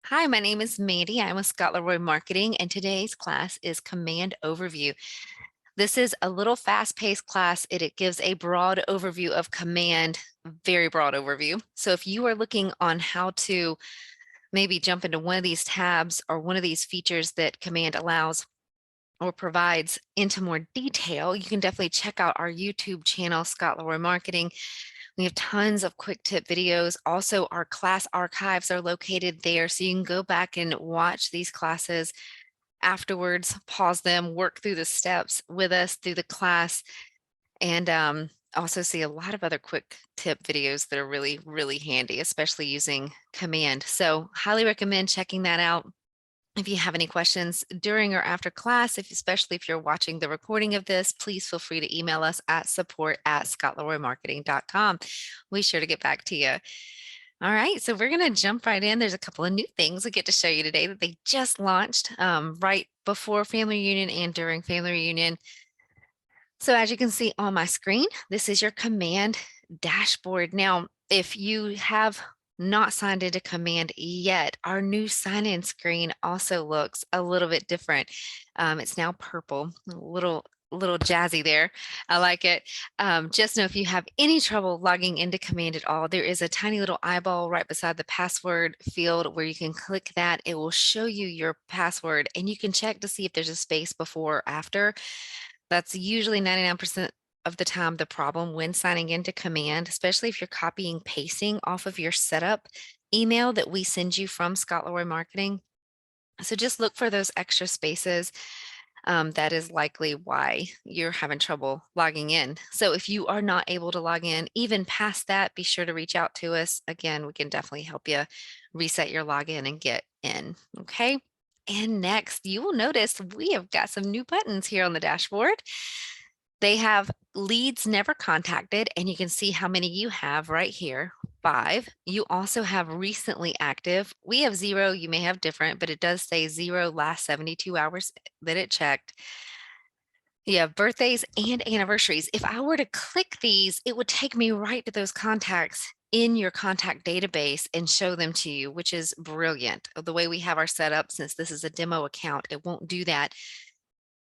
Hi, my name is Mandy. I'm with Scott Leroy Marketing, and today's class is Command Overview. This is a little fast-paced class. It gives a broad overview of Command, very broad overview. So if you are looking on how to maybe jump into one of these tabs or one of these features that Command allows or provides into more detail, you can definitely check out our YouTube channel, Scott Leroy Marketing. We have tons of quick tip videos. Also, our class archives are located there, so you can go back and watch these classes afterwards, pause them, work through the steps with us through the class, and also see a lot of other quick tip videos that are really, really handy, especially using Command. So highly recommend checking that out. If you have any questions during or after class, especially if you're watching the recording of this, please feel free to email us at support@scottleroymarketing.com. We'll be sure to get back to you. All right, so we're going to jump right in. There's a couple of new things we get to show you today that they just launched right before family reunion and during family reunion. So as you can see on my screen, this is your Command dashboard. Now, if you have not signed into Command yet, our new sign-in screen also looks a little bit different. It's now purple, a little jazzy there. I like it. Just know if you have any trouble logging into Command at all, there is a tiny little eyeball right beside the password field where you can click that. It will show you your password and you can check to see if there's a space before or after. That's usually 99% of the time the problem when signing into Command, especially if you're copying pasting off of your setup email that we send you from Scott Leroy Marketing. So just look for those extra spaces. That is likely why you're having trouble logging in. So if you are not able to log in, even past that, be sure to reach out to us. Again, we can definitely help you reset your login and get in. Okay. And next, you will notice we have got some new buttons here on the dashboard. They have leads never contacted, and you can see how many you have right here, 5. You also have recently active. We have 0, you may have different, but it does say 0 last 72 hours that it checked. You have birthdays and anniversaries. If I were to click these, it would take me right to those contacts in your contact database and show them to you, which is brilliant. The way we have our setup, since this is a demo account, it won't do that.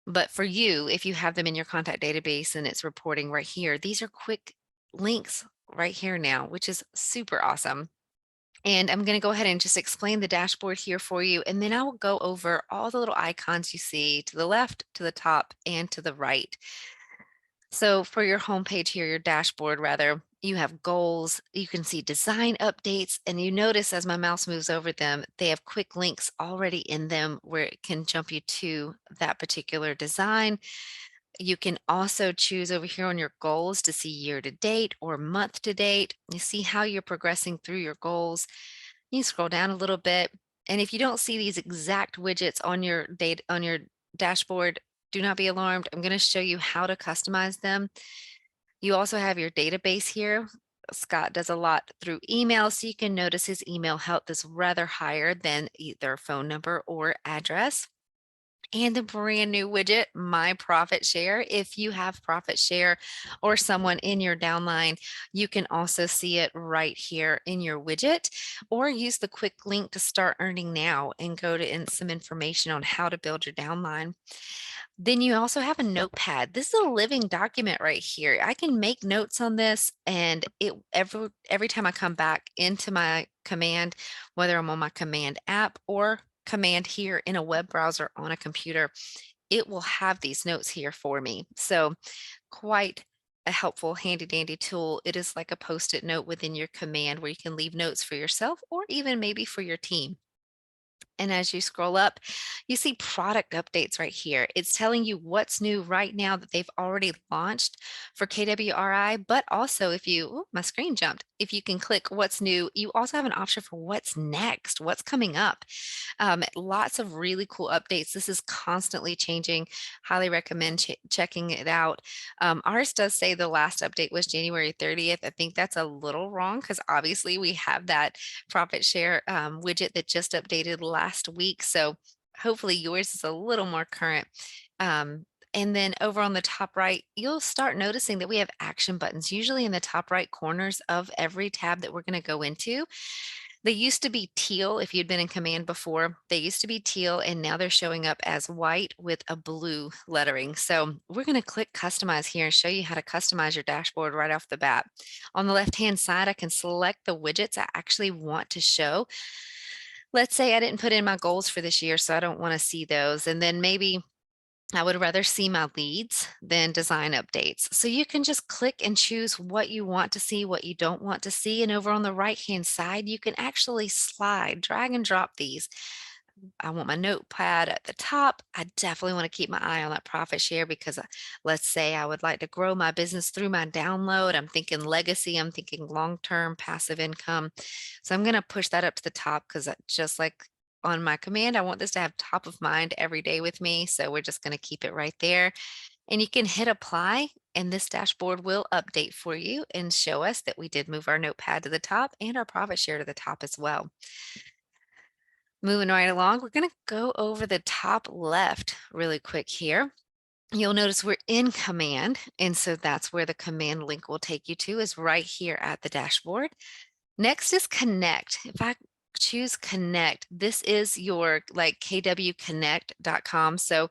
But for you, if you have them in your contact database and it's reporting right here, these are quick links right here now, which is super awesome. And I'm going to go ahead and just explain the dashboard here for you. And then I will go over all the little icons you see to the left, to the top, and to the right. So for your homepage here, your dashboard rather, you have goals, you can see design updates, and you notice as my mouse moves over them, they have quick links already in them where it can jump you to that particular design. You can also choose over here on your goals to see year to date or month to date. You see how you're progressing through your goals. You scroll down a little bit. And if you don't see these exact widgets on your date on your dashboard, do not be alarmed. I'm going to show you how to customize them. You also have your database here. Scott does a lot through email, so you can notice his email health is rather higher than either phone number or address. And a brand new widget, My Profit Share. If you have Profit Share or someone in your downline, you can also see it right here in your widget, or use the quick link to start earning now and go to some information on how to build your downline. Then you also have a notepad. This is a living document right here. I can make notes on this, and it every time I come back into my command, whether I'm on my command app or command here in a web browser on a computer, it will have these notes here for me. So quite a helpful handy dandy tool. It is like a post-it note within your command where you can leave notes for yourself or even maybe for your team. And as you scroll up, you see product updates right here. It's telling you what's new right now that they've already launched for KWRI, but also if you, ooh, my screen jumped. If you can click what's new, you also have an option for what's next, what's coming up. Lots of really cool updates. This is constantly changing. Highly recommend checking it out. Ours does say the last update was January 30th. I think that's a little wrong because obviously we have that profit share widget that just updated last week. So hopefully yours is a little more current. And then over on the top right, you'll start noticing that we have action buttons, usually in the top right corners of every tab that we're going to go into. They used to be teal if you'd been in command before. They used to be teal and now they're showing up as white with a blue lettering. So we're going to click customize here and show you how to customize your dashboard right off the bat. On the left-hand side, I can select the widgets I actually want to show. Let's say I didn't put in my goals for this year, so I don't want to see those. And then maybe I would rather see my leads than design updates. So you can just click and choose what you want to see, what you don't want to see. And over on the right-hand side, you can actually slide, drag and drop these. I want my notepad at the top. I definitely want to keep my eye on that profit share because let's say I would like to grow my business through my download. I'm thinking legacy, I'm thinking long-term passive income. So I'm going to push that up to the top because just like on my command, I want this to have top of mind every day with me. So we're just going to keep it right there. And you can hit apply and this dashboard will update for you and show us that we did move our notepad to the top and our profit share to the top as well. Moving right along, we're going to go over the top left really quick here. You'll notice we're in command, and so that's where the command link will take you to is right here at the dashboard. Next is connect. If I choose connect, this is your like kwconnect.com. So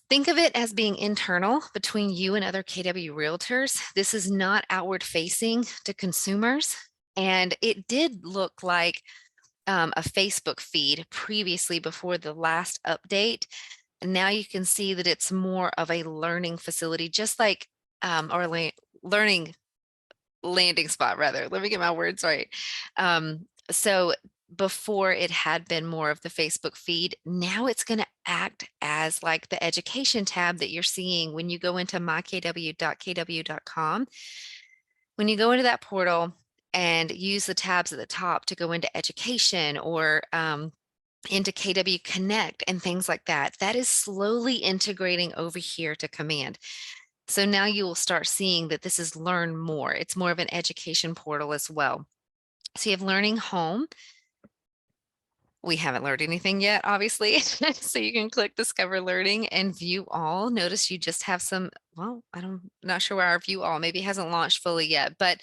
think of it as being internal between you and other KW realtors. This is not outward facing to consumers. And it did look like a Facebook feed previously before the last update. And now you can see that it's more of a learning facility, just like learning landing spot rather. Let me get my words right. So before it had been more of the Facebook feed, now it's going to act as like the education tab that you're seeing when you go into mykw.kw.com. When you go into that portal, and use the tabs at the top to go into education or into KW Connect and things like that. That is slowly integrating over here to command. So now you will start seeing that this is learn more. It's more of an education portal as well. So you have learning home. We haven't learned anything yet, obviously. So you can click discover learning and view all. Notice you just have some, well, I'm not sure where our view all maybe hasn't launched fully yet, but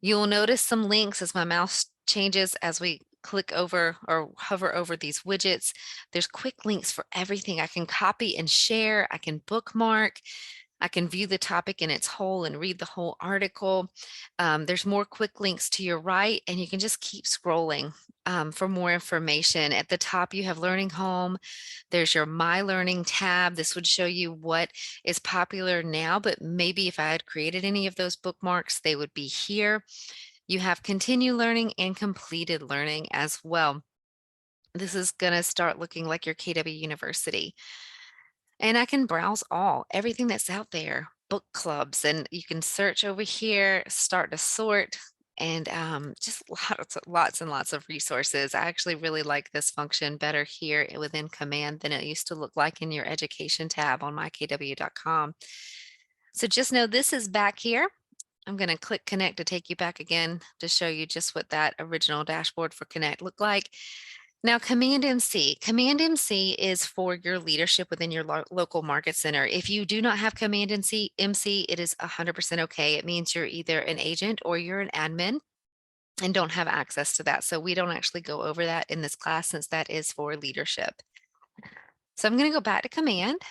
you'll notice some links as my mouse changes as we click over or hover over these widgets. There's quick links for everything. I can copy and share. I can bookmark. I can view the topic in its whole and read the whole article. There's more quick links to your right, and you can just keep scrolling for more information. At the top, you have Learning Home. There's your My Learning tab. This would show you what is popular now, but maybe if I had created any of those bookmarks, they would be here. You have Continue Learning and Completed Learning as well. This is going to start looking like your KW University. And I can browse everything that's out there, book clubs, and you can search over here, start to sort, and just lots and lots of resources. I actually really like this function better here within command than it used to look like in your education tab on mykw.com. So just know this is back here. I'm going to click connect to take you back again to show you just what that original dashboard for connect looked like. Now, Command MC. Command MC is for your leadership within your local market center. If you do not have Command MC, it is 100% okay. It means you're either an agent or you're an admin and don't have access to that. So we don't actually go over that in this class since that is for leadership. So I'm going to go back to Command.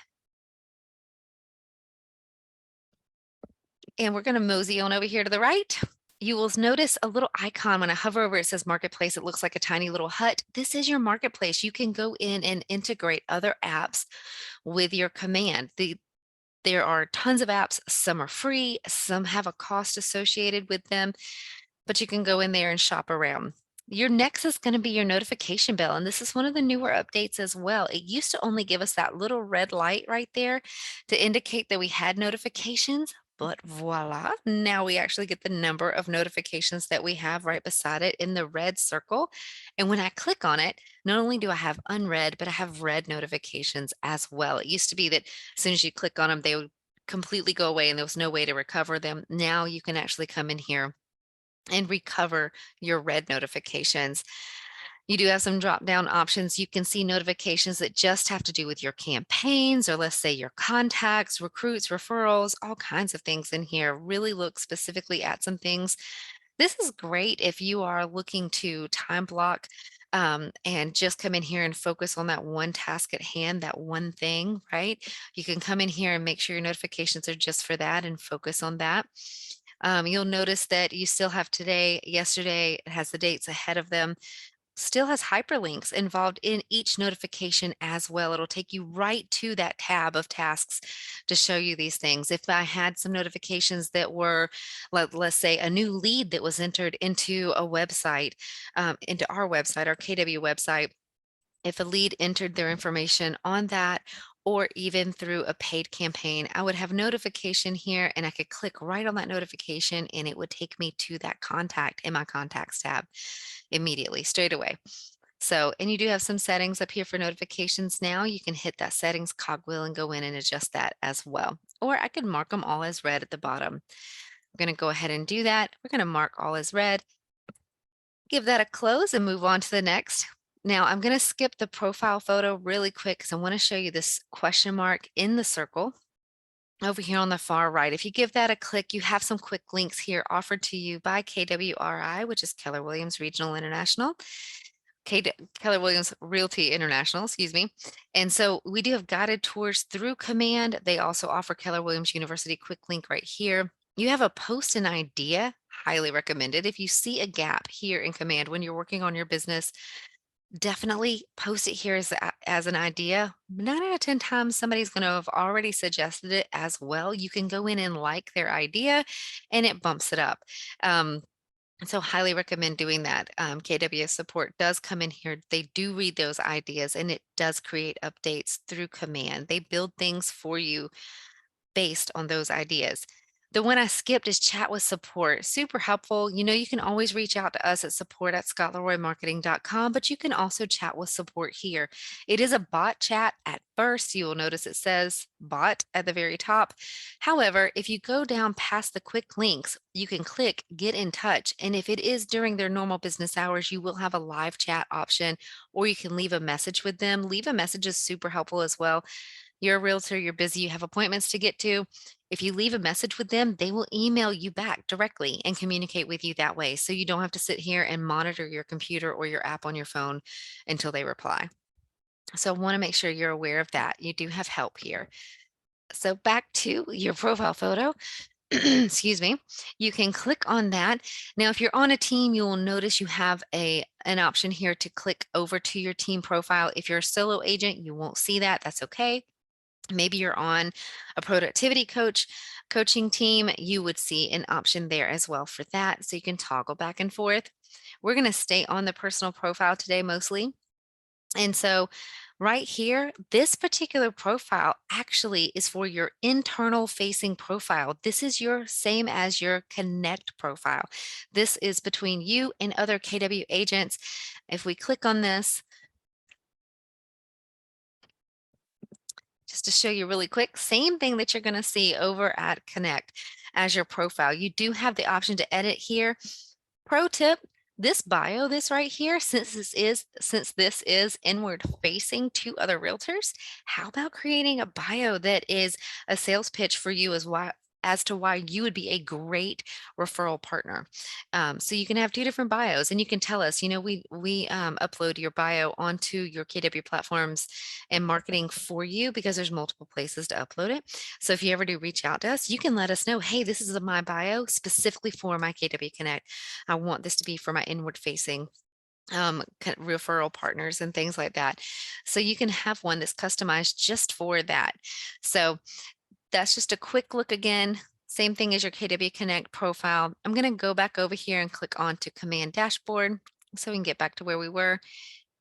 And we're going to mosey on over here to the right. You will notice a little icon when I hover over it says marketplace. It looks like a tiny little hut. This is your marketplace. You can go in and integrate other apps with your command. There are tons of apps. Some are free, some have a cost associated with them, but you can go in there and shop around. Your next is going to be your notification bell, and this is one of the newer updates as well. It used to only give us that little red light right there to indicate that we had notifications. But voila, now we actually get the number of notifications that we have right beside it in the red circle. And when I click on it, not only do I have unread, but I have read notifications as well. It used to be that as soon as you click on them, they would completely go away and there was no way to recover them. Now you can actually come in here and recover your read notifications. You do have some drop down options. You can see notifications that just have to do with your campaigns, or let's say your contacts, recruits, referrals, all kinds of things in here. Really look specifically at some things This is great if you are looking to time block and just come in here and focus on that one task at hand, that one thing, right? You can come in here and make sure your notifications are just for that and focus on that. You'll notice that you still have today, yesterday, it has the dates ahead of them, still has hyperlinks involved in each notification as well. It'll take you right to that tab of tasks to show you these things. If I had some notifications that were, let's say, a new lead that was entered into a website, into our website, our KW website, if a lead entered their information on that, or even through a paid campaign, I would have notification here and I could click right on that notification and it would take me to that contact in my contacts tab immediately, straight away. So, and you do have some settings up here for notifications now. You can hit that settings cogwheel and go in and adjust that as well. Or I could mark them all as red at the bottom. I'm going to go ahead and do that. We're going to mark all as red, give that a close and move on to the next. Now I'm going to skip the profile photo really quick because I want to show you this question mark in the circle over here on the far right. If you give that a click, you have some quick links here offered to you by KWRI, which is Keller Williams Regional International. Keller Williams Realty International, excuse me. And so we do have guided tours through Command. They also offer Keller Williams University quick link right here. You have a post an idea, highly recommended. If you see a gap here in Command when you're working on your business, definitely post it here as an idea. 9 out of 10 times, somebody's going to have already suggested it as well. You can go in and like their idea and it bumps it up. So highly recommend doing that. KW support does come in here. They do read those ideas and it does create updates through Command. They build things for you based on those ideas. The one I skipped is chat with support. Super helpful. You know, you can always reach out to us at support@scottleroymarketing.com, but you can also chat with support here. It is a bot chat at first. You will notice it says bot at the very top. However, if you go down past the quick links, you can click get in touch. And if it is during their normal business hours, you will have a live chat option, or you can leave a message with them. Leave a message is super helpful as well. You're a realtor, you're busy, you have appointments to get to. If you leave a message with them, they will email you back directly and communicate with you that way. So you don't have to sit here and monitor your computer or your app on your phone until they reply. So I want to make sure you're aware of that. You do have help here. So back to your profile photo. Excuse me. You can click on that. Now, if you're on a team, you will notice you have an option here to click over to your team profile. If you're a solo agent, you won't see that. That's okay. Maybe you're on a productivity coaching team, you would see an option there as well for that. So you can toggle back and forth. We're going to stay on the personal profile today mostly. And so right here, this particular profile actually is for your internal facing profile. This is your same as your connect profile. This is between you and other KW agents. If we click on this, just to show you really quick, same thing that you're going to see over at Connect as your profile. You do have the option to edit here. Pro tip, this bio, this right here, since this is inward facing to other realtors, how about creating a bio that is a sales pitch for you as to why you would be a great referral partner. So you can have two different bios and you can tell us, you know, we upload your bio onto your KW platforms and marketing for you because there's multiple places to upload it. So if you ever do reach out to us, you can let us know, hey, this is my bio specifically for my KW Connect. I want this to be for my inward facing referral partners and things like that. So you can have one that's customized just for that. So that's just a quick look again. Same thing as your KW Connect profile. I'm going to go back over here and click on to Command Dashboard so we can get back to where we were.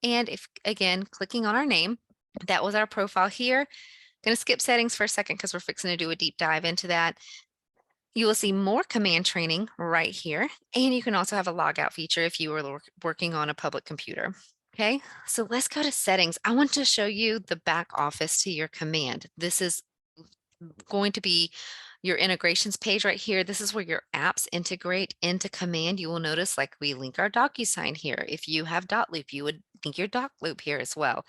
And if, again, clicking on our name, that was our profile here. Going to skip settings for a second because we're fixing to do a deep dive into that. You will see more command training right here. And you can also have a logout feature if you were working on a public computer. Okay, so let's go to settings. I want to show you the back office to your command. This is going to be your integrations page right here. This is where your apps integrate into Command. You will notice like we link our DocuSign here. If you have Dotloop, you would link your Dotloop here as well.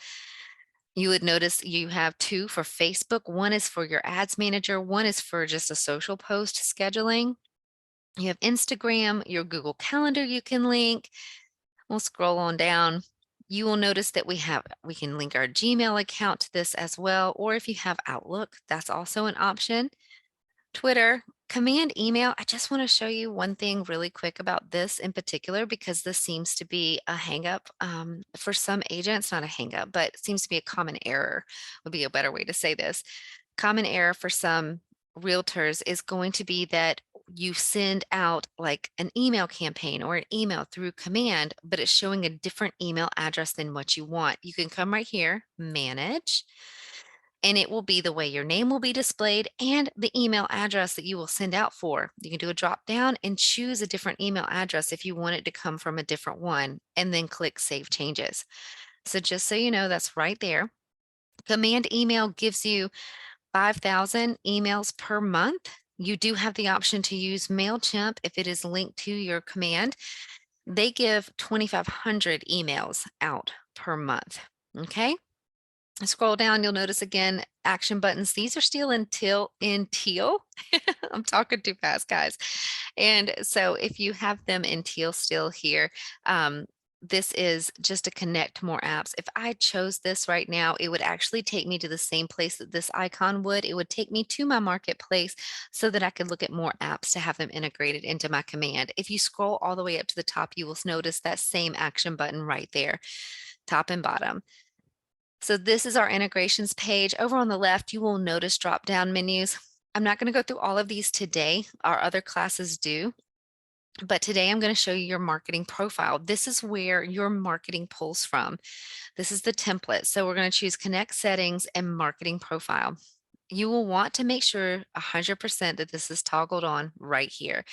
You would notice you have two for Facebook. One is for your ads manager. One is for just a social post scheduling. You have Instagram, your Google Calendar you can link. We'll scroll on down. You will notice that we can link our Gmail account to this as well, or if you have Outlook, that's also an option. Twitter, command email. I just want to show you one thing really quick about this in particular, because this seems to be a hang up for some agents, not a hang up, but it seems to be a common error, would be a better way to say this. Common error for some realtors is going to be that you send out like an email campaign or an email through command, but it's showing a different email address than what you want. You can come right here, manage, and it will be the way your name will be displayed and the email address that you will send out for. You can do a drop down and choose a different email address if you want it to come from a different one, and then click Save Changes. So just so you know, that's right there. Command email gives you 5,000 emails per month. You do have the option to use MailChimp if it is linked to your command. They give 2,500 emails out per month. Okay. Scroll down, you'll notice again action buttons. These are still in teal. I'm talking too fast, guys. And so if you have them in teal still here, this is just to connect more apps. If I chose this right now, it would actually take me to the same place that this icon would. It would take me to my marketplace so that I could look at more apps to have them integrated into my command. If you scroll all the way up to the top, you will notice that same action button right there, top and bottom. So this is our integrations page. Over on the left, you will notice drop-down menus. I'm not going to go through all of these today. Our other classes do. But today I'm going to show you your marketing profile. This is where your marketing pulls from. This is the template. So we're going to choose Connect Settings and Marketing Profile. You will want to make sure 100% that this is toggled on right here.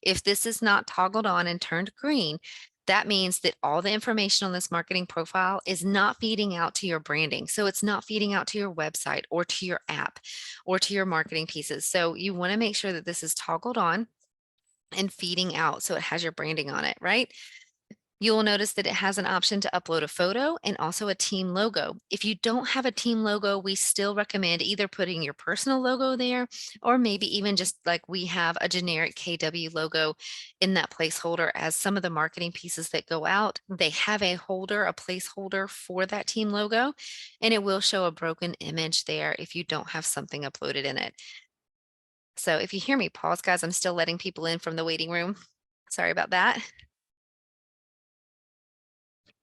If this is not toggled on and turned green, that means that all the information on this marketing profile is not feeding out to your branding. So it's not feeding out to your website or to your app or to your marketing pieces. So you want to make sure that this is toggled on and feeding out so it has your branding on it, right? You will notice that it has an option to upload a photo and also a team logo. If you don't have a team logo, we still recommend either putting your personal logo there, or maybe even just like we have a generic KW logo in that placeholder. As some of the marketing pieces that go out, they have a holder, a placeholder for that team logo, and it will show a broken image there if you don't have something uploaded in it. So if you hear me pause, guys, I'm still letting people in from the waiting room. Sorry about that.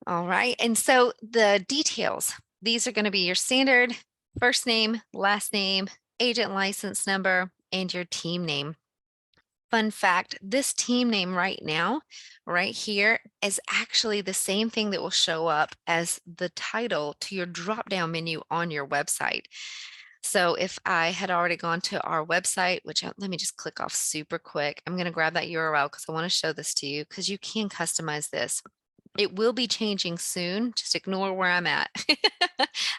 All right. And so the details, these are going to be your standard first name, last name, agent license number, and your team name. Fun fact, this team name right now, right here, is actually the same thing that will show up as the title to your drop-down menu on your website. So if I had already gone to our website, which let me just click off super quick. I'm going to grab that URL because I want to show this to you, because you can customize this. It will be changing soon. Just ignore where I'm at.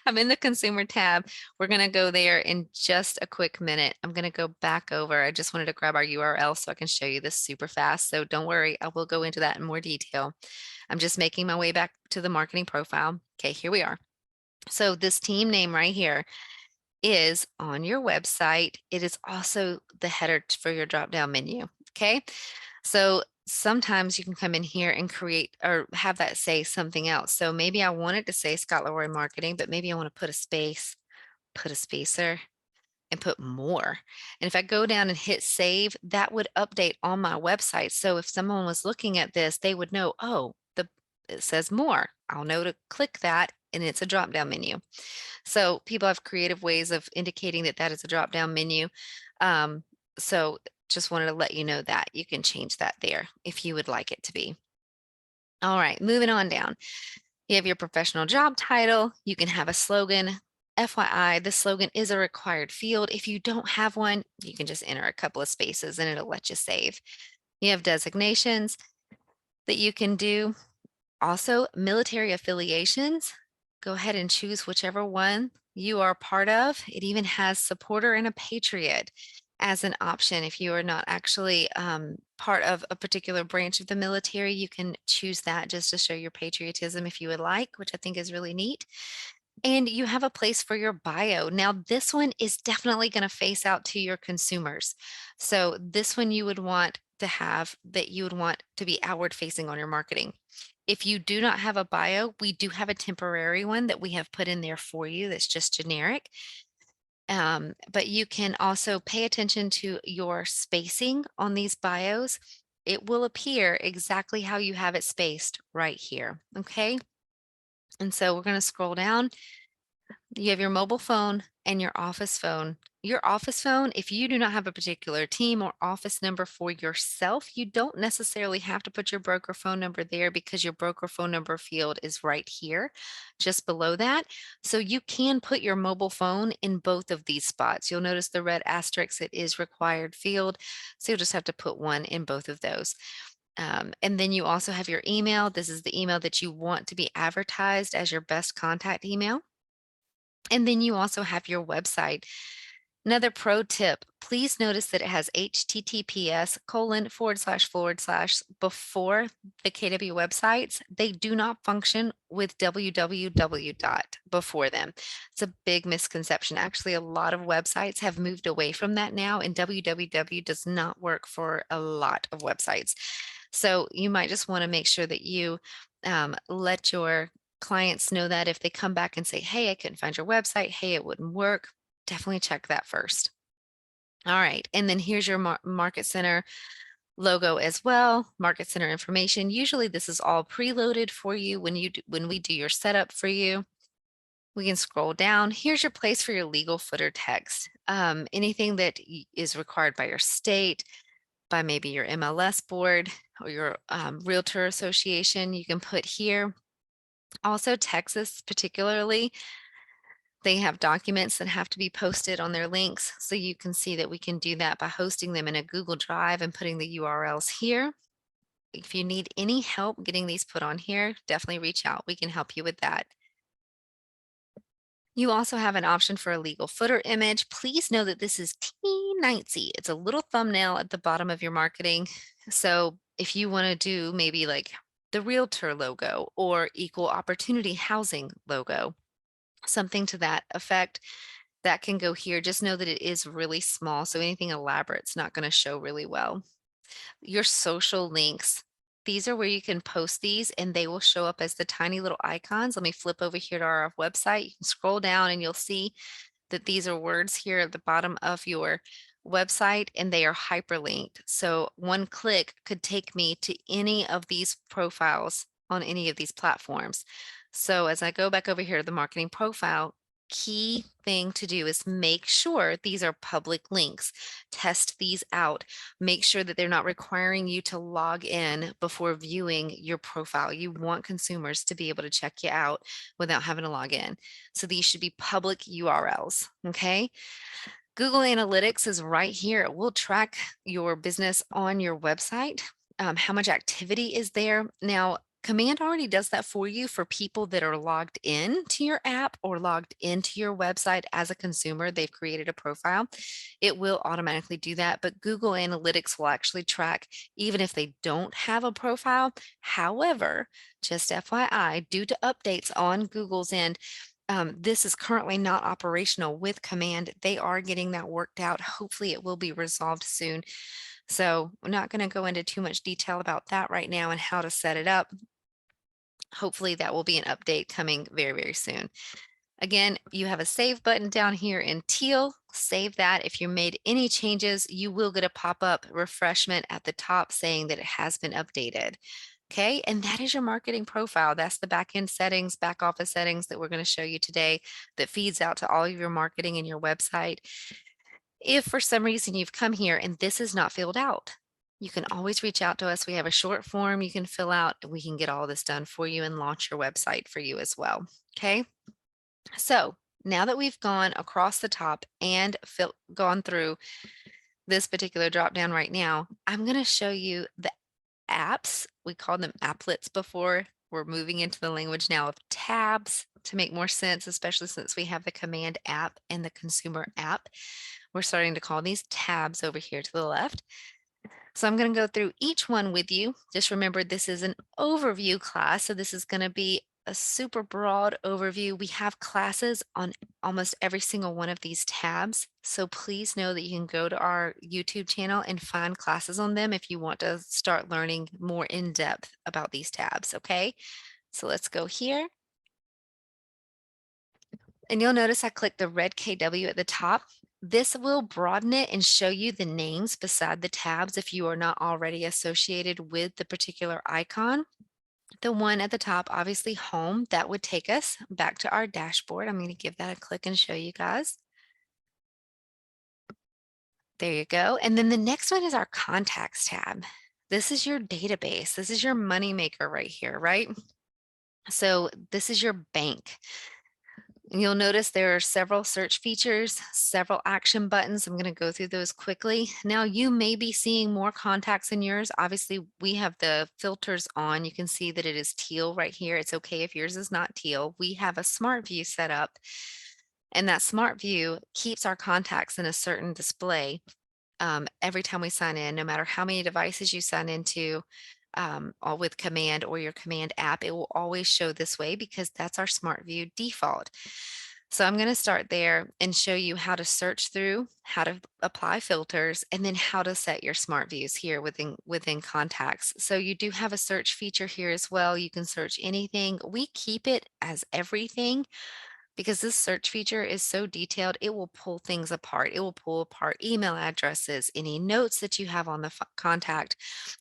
I'm in the consumer tab. We're going to go there in just a quick minute. I'm going to go back over. I just wanted to grab our URL so I can show you this super fast. So don't worry, I will go into that in more detail. I'm just making my way back to the marketing profile. Okay, here we are. So this team name right here is on your website. It is also the header for your drop-down menu. Okay, so sometimes you can come in here and create or have that say something else. So maybe I wanted to say Scott Leroy Marketing, but maybe I want to put a space, put a spacer, and put more. And if I go down and hit save, that would update on my website. So if someone was looking at this, they would know, oh, it says more. I'll know to click that, and it's a drop-down menu. So people have creative ways of indicating that that is a drop-down menu. So just wanted to let you know that you can change that there if you would like it to be. All right, moving on down. You have your professional job title. You can have a slogan. FYI, the slogan is a required field. If you don't have one, you can just enter a couple of spaces and it'll let you save. You have designations that you can do. Also, military affiliations. Go ahead and choose whichever one you are part of. It even has supporter and a patriot as an option. If you are not actually part of a particular branch of the military, you can choose that just to show your patriotism if you would like, which I think is really neat. And you have a place for your bio. Now, this one is definitely going to face out to your consumers. So this one you would want to have that you would want to be outward facing on your marketing. If you do not have a bio, we do have a temporary one that we have put in there for you that's just generic. But you can also pay attention to your spacing on these bios. It will appear exactly how you have it spaced right here. Okay. And so we're going to scroll down. You have your mobile phone and your office phone. Your office phone, if you do not have a particular team or office number for yourself, you don't necessarily have to put your broker phone number there because your broker phone number field is right here, just below that. So you can put your mobile phone in both of these spots. You'll notice the red asterisk, it is required field. So you'll just have to put one in both of those. And then you also have your email. This is the email that you want to be advertised as your best contact email. And then you also have your website. Another pro tip, please notice that it has https:// before the KW websites. They do not function with www dot before them. It's a big misconception. Actually, a lot of websites have moved away from that now, and www does not work for a lot of websites. So you might just want to make sure that you let your clients know that if they come back and say, hey, I couldn't find your website, hey, it wouldn't work, definitely check that first. All right. And then here's your Market Center logo as well, Market Center information. Usually this is all preloaded for you when we do your setup for you. We can scroll down. Here's your place for your legal footer text. Anything that is required by your state, by maybe your MLS board or your realtor association, you can put here. Also, Texas particularly, they have documents that have to be posted on their links. So you can see that we can do that by hosting them in a Google Drive and putting the URLs here. If you need any help getting these put on here, definitely reach out. We can help you with that. You also have an option for a legal footer image. Please know that this is teensy. It's a little thumbnail at the bottom of your marketing. So if you want to do maybe like the realtor logo or equal opportunity housing logo, something to that effect, that can go here. Just know that it is really small. So anything elaborate is not going to show really well. Your social links, these are where you can post these and they will show up as the tiny little icons. Let me flip over here to our website. You can scroll down and you'll see that these are words here at the bottom of your website and they are hyperlinked. So one click could take me to any of these profiles on any of these platforms. So as I go back over here to the marketing profile, key thing to do is make sure these are public links. Test these out. Make sure that they're not requiring you to log in before viewing your profile. You want consumers to be able to check you out without having to log in. So these should be public URLs, okay? Google Analytics is right here. It will track your business on your website, how much activity is there. Now, Command already does that for you for people that are logged in to your app or logged into your website as a consumer. They've created a profile. It will automatically do that, but Google Analytics will actually track even if they don't have a profile. However, just FYI, due to updates on Google's end, this is currently not operational with Command. They are getting that worked out. Hopefully it will be resolved soon. So I'm not going to go into too much detail about that right now and how to set it up. Hopefully that will be an update coming very, very soon. Again, you have a save button down here in teal. Save that. If you made any changes, you will get a pop-up refreshment at the top saying that it has been updated. Okay, and that is your marketing profile. That's the back end settings, back office settings that we're going to show you today that feeds out to all of your marketing and your website. If for some reason you've come here and this is not filled out, you can always reach out to us. We have a short form you can fill out and we can get all this done for you and launch your website for you as well. Okay, so now that we've gone across the top and gone through this particular drop down right now, I'm going to show you the apps. We called them applets before. We're moving into the language now of tabs to make more sense, especially since we have the Command app and the consumer app. We're starting to call these tabs over here to the left. So I'm going to go through each one with you. Just remember, this is an overview class. So this is going to be a super broad overview. We have classes on almost every single one of these tabs. So please know that you can go to our YouTube channel and find classes on them if you want to start learning more in depth about these tabs. Okay. So let's go here. And you'll notice I clicked the red KW at the top. This will broaden it and show you the names beside the tabs if you are not already associated with the particular icon. The one at the top, obviously home, that would take us back to our dashboard. I'm going to give that a click and show you guys. There you go. And then the next one is our contacts tab. This is your database. This is your money maker right here, right? So this is your bank. You'll notice there are several search features, several action buttons. I'm going to go through those quickly. Now you may be seeing more contacts in yours. Obviously, we have the filters on. You can see that it is teal right here. It's okay if yours is not teal. We have a smart view set up, and that smart view keeps our contacts in a certain display every time we sign in, no matter how many devices you sign into, all with command or your command app, it will always show this way because that's our smart view default. So I'm going to start there and show you how to search through, how to apply filters, and then how to set your smart views here within contacts. So you do have a search feature here as well. You can search anything. We keep it as everything because this search feature is so detailed, it will pull things apart. It will pull apart email addresses, any notes that you have on the contact,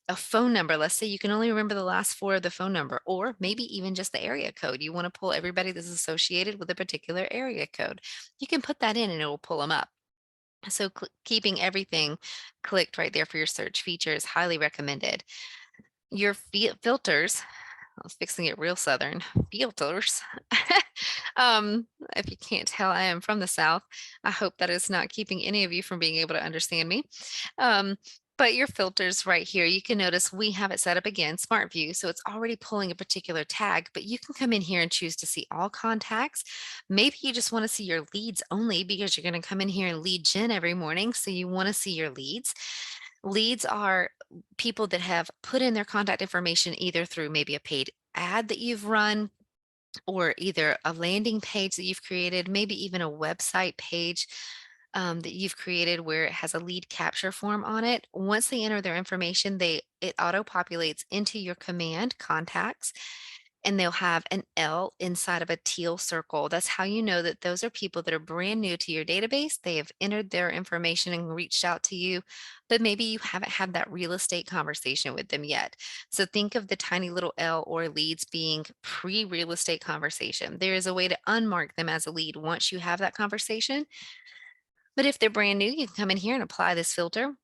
a phone number. Let's say you can only remember the last four of the phone number, or maybe even just the area code. You want to pull everybody that's associated with a particular area code. You can put that in and it will pull them up. So keeping everything clicked right there for your search feature is highly recommended. Your filters, I was fixing it real Southern, filters. Um, if you can't tell, I am from the South. I hope that is not keeping any of you from being able to understand me. Um, but your filters right here, you can notice we have it set up again, Smart View. So it's already pulling a particular tag, but you can come in here and choose to see all contacts. Maybe you just want to see your leads only because you're going to come in here and lead gen every morning. So you want to see your leads. Leads are people that have put in their contact information either through maybe a paid ad that you've run or either a landing page that you've created, maybe even a website page that you've created where it has a lead capture form on it. Once they enter their information, it auto populates into your command contacts, and they'll have an L inside of a teal circle. That's how you know that those are people that are brand new to your database. They have entered their information and reached out to you, but maybe you haven't had that real estate conversation with them yet. So think of the tiny little L or leads being pre-real estate conversation. There is a way to unmark them as a lead once you have that conversation. But if they're brand new, you can come in here and apply this filter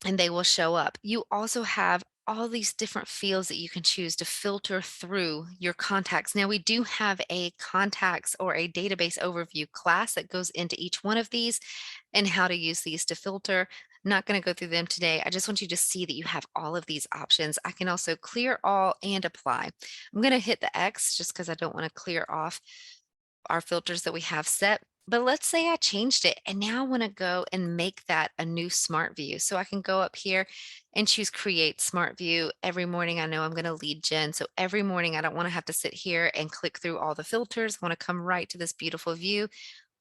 and they will show up. You also have all these different fields that you can choose to filter through your contacts. Now, we do have a contacts or a database overview class that goes into each one of these and how to use these to filter. Not going to go through them today. I just want you to see that you have all of these options. I can also clear all and apply. I'm going to hit the X just because I don't want to clear off our filters that we have set. But let's say I changed it and now I want to go and make that a new smart view. So I can go up here and choose create smart view. Every morning I know I'm going to lead gen. So every morning I don't want to have to sit here and click through all the filters. I want to come right to this beautiful view.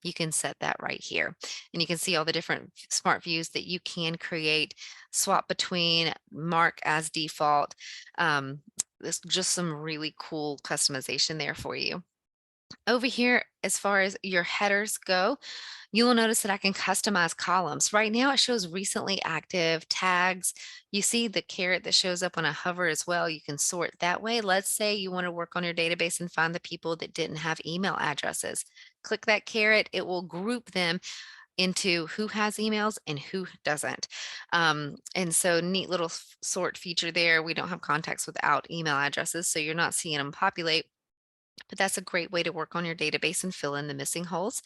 You can set that right here. And you can see all the different smart views that you can create, swap between, mark as default. There's just some really cool customization there for you. Over here, as far as your headers go, you will notice that I can customize columns. Right now it shows recently active tags. You see the caret that shows up when I hover as well. You can sort that way. Let's say you want to work on your database and find the people that didn't have email addresses. Click that caret. It will group them into who has emails and who doesn't. And so neat little sort feature there. We don't have contacts without email addresses, so you're not seeing them populate, but that's a great way to work on your database and fill in the missing holes.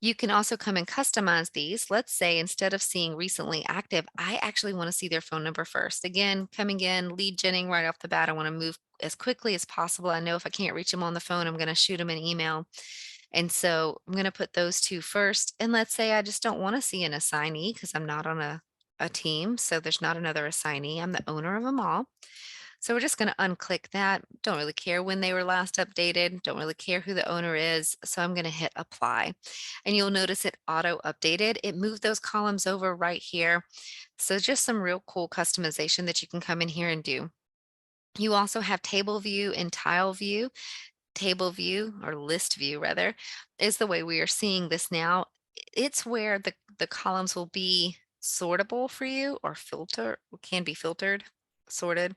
You can also come and customize these. Let's say instead of seeing recently active, I actually want to see their phone number first. Again, coming in, lead genning right off the bat. I want to move as quickly as possible. I know if I can't reach them on the phone, I'm going to shoot them an email. And so I'm going to put those two first. And let's say I just don't want to see an assignee because I'm not on a team. So there's not another assignee. I'm the owner of them all. So we're just going to unclick that. Don't really care when they were last updated. Don't really care who the owner is. So I'm going to hit apply. And you'll notice it auto updated. It moved those columns over right here. So just some real cool customization that you can come in here and do. You also have table view and tile view. Table view, or list view rather, is the way we are seeing this now. It's where the columns will be sortable for you, or can be filtered, sorted.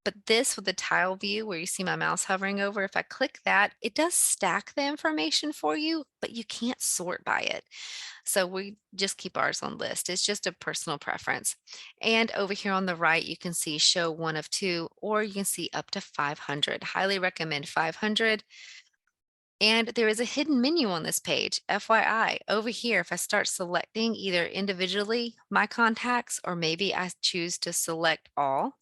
But this with the tile view where you see my mouse hovering over, if I click that, it does stack the information for you, but you can't sort by it. So we just keep ours on list. It's just a personal preference. And over here on the right, you can see show one of two, or you can see up to 500. Highly recommend 500. And there is a hidden menu on this page. FYI, over here, if I start selecting either individually my contacts, or maybe I choose to select all,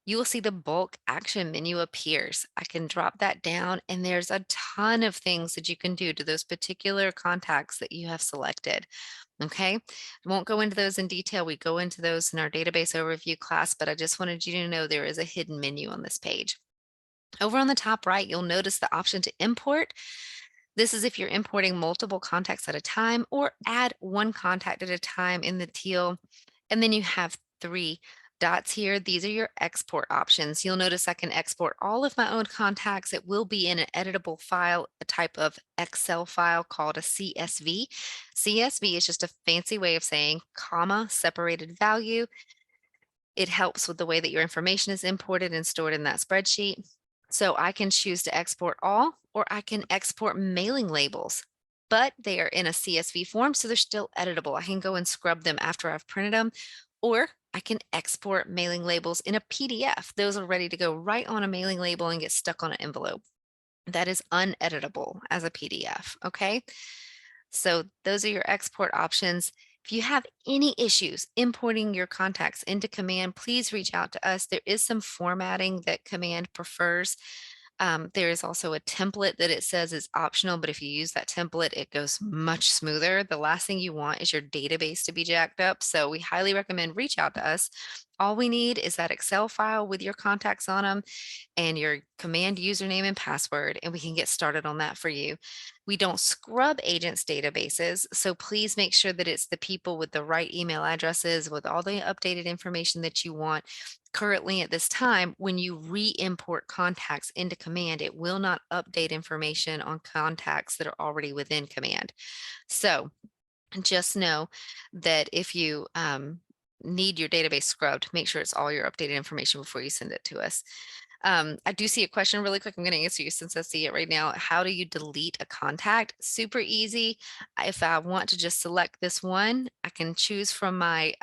you will see the bulk action menu appears. I can drop that down, and there's a ton of things that you can do to those particular contacts that you have selected. Okay, I won't go into those in detail. We go into those in our database overview class, but I just wanted you to know there is a hidden menu on this page. Over on the top right, you'll notice the option to import. This is if you're importing multiple contacts at a time, or add one contact at a time in the teal. And then you have three dots here. These are your export options. You'll notice I can export all of my own contacts. It will be in an editable file, a type of Excel file called a CSV. CSV is just a fancy way of saying comma separated value. It helps with the way that your information is imported and stored in that spreadsheet. So I can choose to export all, or I can export mailing labels, but they are in a CSV form, so they're still editable. I can go and scrub them after I've printed them, or I can export mailing labels in a PDF. Those are ready to go right on a mailing label and get stuck on an envelope. That is uneditable as a PDF, okay? So those are your export options. If you have any issues importing your contacts into Command, please reach out to us. There is some formatting that Command prefers. There is also a template that it says is optional, but if you use that template, it goes much smoother. The last thing you want is your database to be jacked up. So we highly recommend reach out to us. All we need is that Excel file with your contacts on them and your Command username and password, and we can get started on that for you. We don't scrub agents' databases, so please make sure that it's the people with the right email addresses with all the updated information that you want. Currently at this time, when you re-import contacts into Command, it will not update information on contacts that are already within Command. So just know that if you need your database scrubbed, make sure it's all your updated information before you send it to us. I do see a question really quick. I'm going to answer you since I see it right now. How do you delete a contact? Super easy. If I want to just select this one, I can choose from my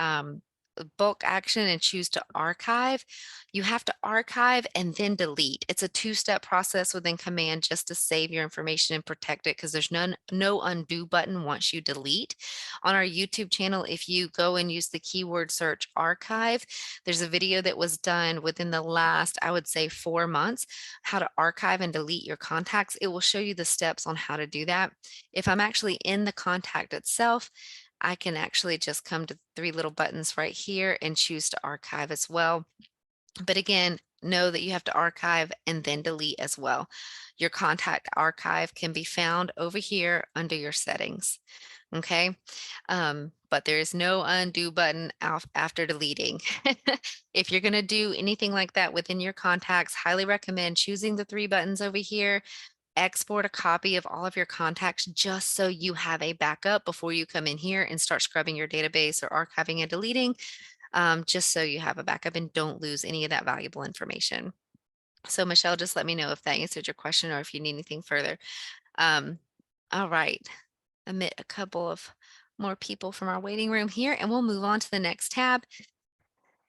bulk action and choose to archive. You have to archive and then delete. It's a two-step process within Command just to save your information and protect it, because there's no undo button once you delete. On our YouTube channel, if you go and use the keyword search archive, there's a video that was done within the last, I would say, 4 months, how to archive and delete your contacts. It will show you the steps on how to do that. If I'm actually in the contact itself, I can actually just come to 3 little buttons right here and choose to archive as well. But again, know that you have to archive and then delete as well. Your contact archive can be found over here under your settings. Okay. But there is no undo button after deleting. If you're going to do anything like that within your contacts, highly recommend choosing the 3 buttons over here. Export a copy of all of your contacts just so you have a backup before you come in here and start scrubbing your database or archiving and deleting, just so you have a backup and don't lose any of that valuable information. So Michelle, just let me know if that answered your question or if you need anything further. All right, admit a couple of more people from our waiting room here, and we'll move on to the next tab.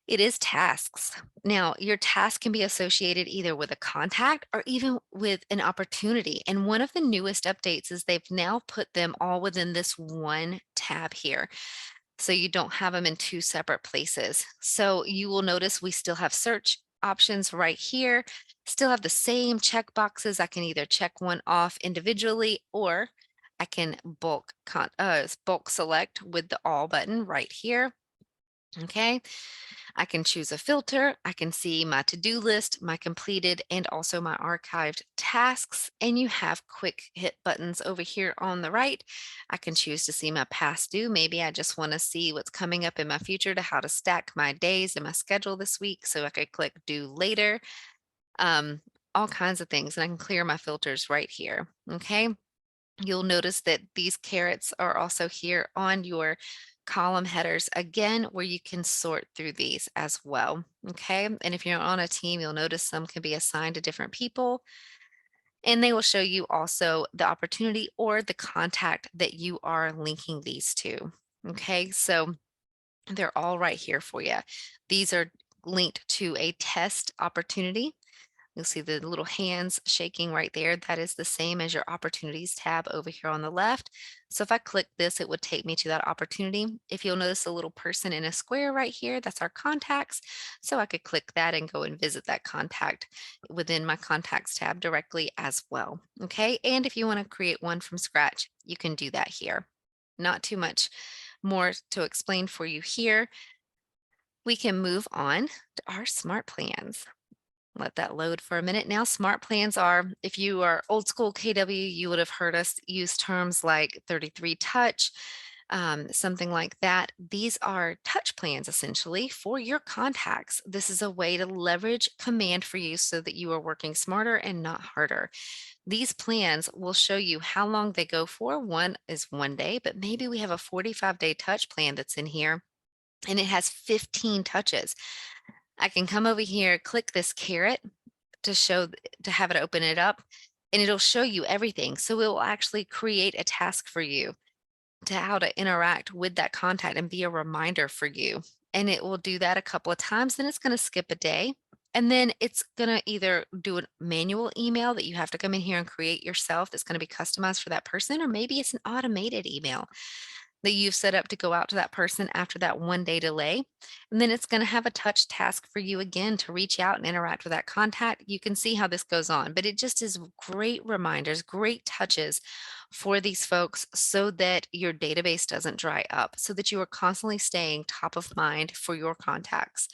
It is tasks. Now, your task can be associated either with a contact or even with an opportunity. And one of the newest updates is they've now put them all within this one tab here. So you don't have them in 2 separate places. So you will notice we still have search options right here, still have the same check boxes. I can either check one off individually, or I can bulk select with the all button right here. Okay. I can choose a filter. I can see my to-do list, my completed, and also my archived tasks. And you have quick hit buttons over here on the right. I can choose to see my past due. Maybe I just want to see what's coming up in my future to how to stack my days and my schedule this week. So I could click due later, um, all kinds of things. And I can clear my filters right here. Okay. You'll notice that these carrots are also here on your column headers again, where you can sort through these as well. Okay. And if you're on a team, you'll notice some can be assigned to different people, and they will show you also the opportunity or the contact that you are linking these to. Okay. So they're all right here for you. These are linked to a test opportunity. You'll see the little hands shaking right there. That is the same as your opportunities tab over here on the left. So if I click this, it would take me to that opportunity. If you'll notice a little person in a square right here, that's our contacts. So I could click that and go and visit that contact within my contacts tab directly as well. Okay. And if you want to create one from scratch, you can do that here. Not too much more to explain for you here. We can move on to our smart plans. Let that load for a minute. Now, smart plans are, if you are old school KW, you would have heard us use terms like 33 touch, something like that. These are touch plans essentially for your contacts. This is a way to leverage command for you so that you are working smarter and not harder. These plans will show you how long they go for. One is 1 day, but maybe we have a 45-day touch plan that's in here and it has 15 touches. I can come over here, click this caret to to have it open it up, and it'll show you everything. So it will actually create a task for you to how to interact with that contact and be a reminder for you. And it will do that a couple of times, then it's going to skip a day. And then it's going to either do a manual email that you have to come in here and create yourself that's going to be customized for that person, or maybe it's an automated email that you've set up to go out to that person after that 1 day delay. And then it's going to have a touch task for you again to reach out and interact with that contact. You can see how this goes on, but it just is great reminders, great touches for these folks so that your database doesn't dry up, so that you are constantly staying top of mind for your contacts.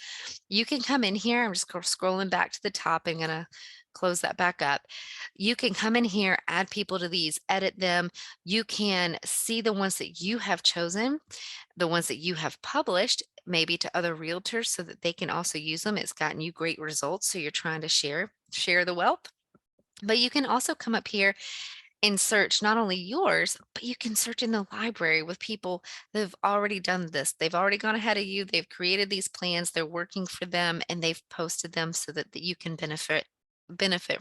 You can come in here. I'm just scrolling back to the top. I'm going to close that back up. You can come in here, add people to these, edit them. You can see the ones that you have chosen, the ones that you have published, maybe to other realtors so that they can also use them. It's gotten you great results. So you're trying to share the wealth. But you can also come up here and search not only yours, but you can search in the library with people that have already done this. They've already gone ahead of you. They've created these plans. They're working for them and they've posted them so that you can benefit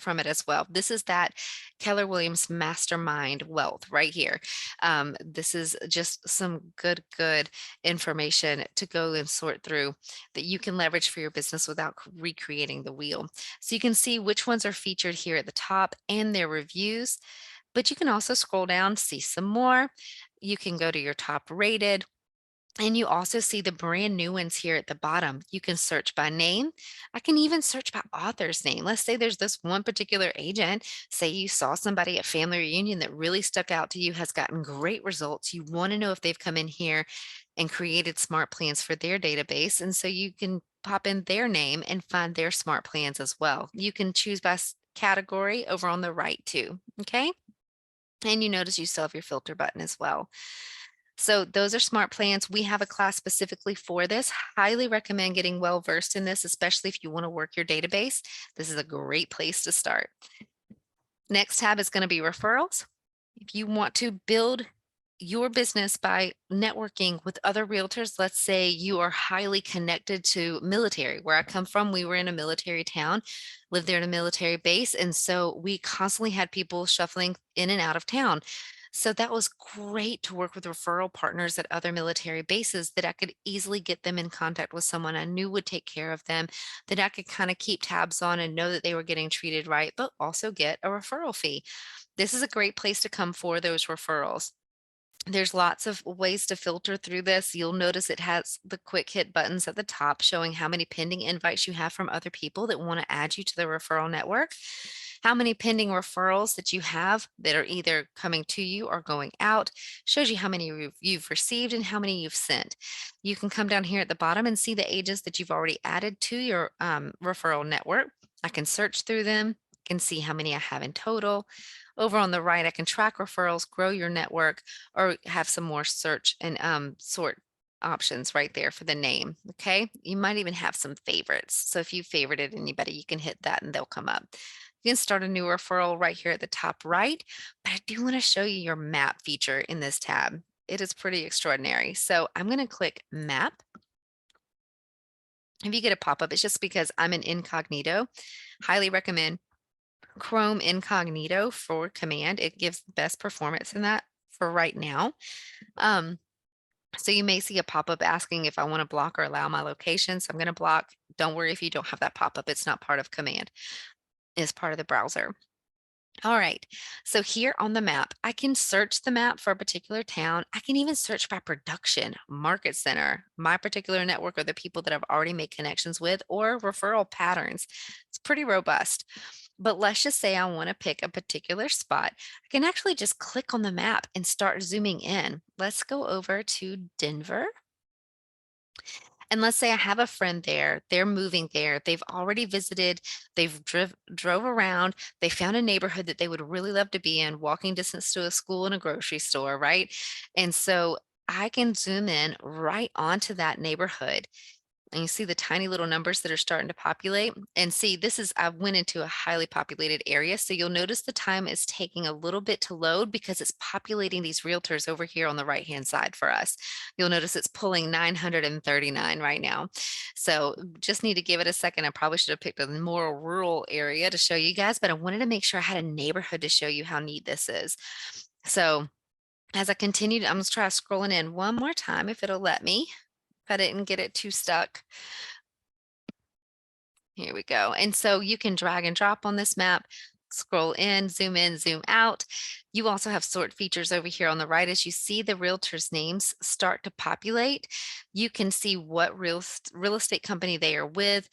from it as well. This is that Keller Williams mastermind wealth right here. This is just some good information to go and sort through that you can leverage for your business without recreating the wheel. So you can see which ones are featured here at the top and their reviews, but you can also scroll down, see some more. You can go to your top rated, and you also see the brand new ones here at the bottom. You can search by name. I can even search by author's name. Let's say there's this one particular agent. Say you saw somebody at Family Reunion that really stuck out to you, has gotten great results. You want to know if they've come in here and created smart plans for their database. And so you can pop in their name and find their smart plans as well. You can choose by category over on the right too. Okay. And you notice you still have your filter button as well. So those are smart plans. We have a class specifically for this. Highly recommend getting well versed in this, especially if you want to work your database. This is a great place to start. Next tab is going to be referrals. If you want to build your business by networking with other realtors, let's say you are highly connected to military. Where I come from, we were in a military town, lived there in a military base. And so we constantly had people shuffling in and out of town. So that was great to work with referral partners at other military bases that I could easily get them in contact with someone I knew would take care of them, that I could kind of keep tabs on and know that they were getting treated right, but also get a referral fee. This is a great place to come for those referrals. There's lots of ways to filter through this. You'll notice it has the quick hit buttons at the top showing how many pending invites you have from other people that want to add you to the referral network. How many pending referrals that you have that are either coming to you or going out shows you how many you've received and how many you've sent. You can come down here at the bottom and see the agents that you've already added to your referral network. I can search through them, can see how many I have in total. Over on the right, I can track referrals, grow your network, or have some more search and sort options right there for the name. Okay. You might even have some favorites. So if you favorited anybody, you can hit that and they'll come up. You can start a new referral right here at the top right, but I do want to show you your map feature in this tab. It is pretty extraordinary. So I'm going to click map. If you get a pop-up, it's just because I'm in incognito. Highly recommend Chrome Incognito for command. It gives the best performance in that for right now. So you may see a pop-up asking if I want to block or allow my location. So I'm going to block. Don't worry if you don't have that pop-up. It's not part of command. It's part of the browser. All right. So here on the map, I can search the map for a particular town. I can even search by production, market center, my particular network, or the people that I've already made connections with, or referral patterns. It's pretty robust. But let's just say I want to pick a particular spot. I can actually just click on the map and start zooming in. Let's go over to Denver. And let's say I have a friend there, they're moving there, they've already visited, they've drove around, they found a neighborhood that they would really love to be in, walking distance to a school and a grocery store, right? And so I can zoom in right onto that neighborhood, and you see the tiny little numbers that are starting to populate. And see, I went into a highly populated area. So you'll notice the time is taking a little bit to load because it's populating these realtors over here on the right-hand side for us. You'll notice it's pulling 939 right now. So just need to give it a second. I probably should have picked a more rural area to show you guys, but I wanted to make sure I had a neighborhood to show you how neat this is. So as I continued, I'm going to try scrolling in one more time if it'll let me. If I didn't get it too stuck. Here we go. And so you can drag and drop on this map, scroll in, zoom out. You also have sort features over here on the right. As you see the realtors' names start to populate, you can see what real estate company they are with.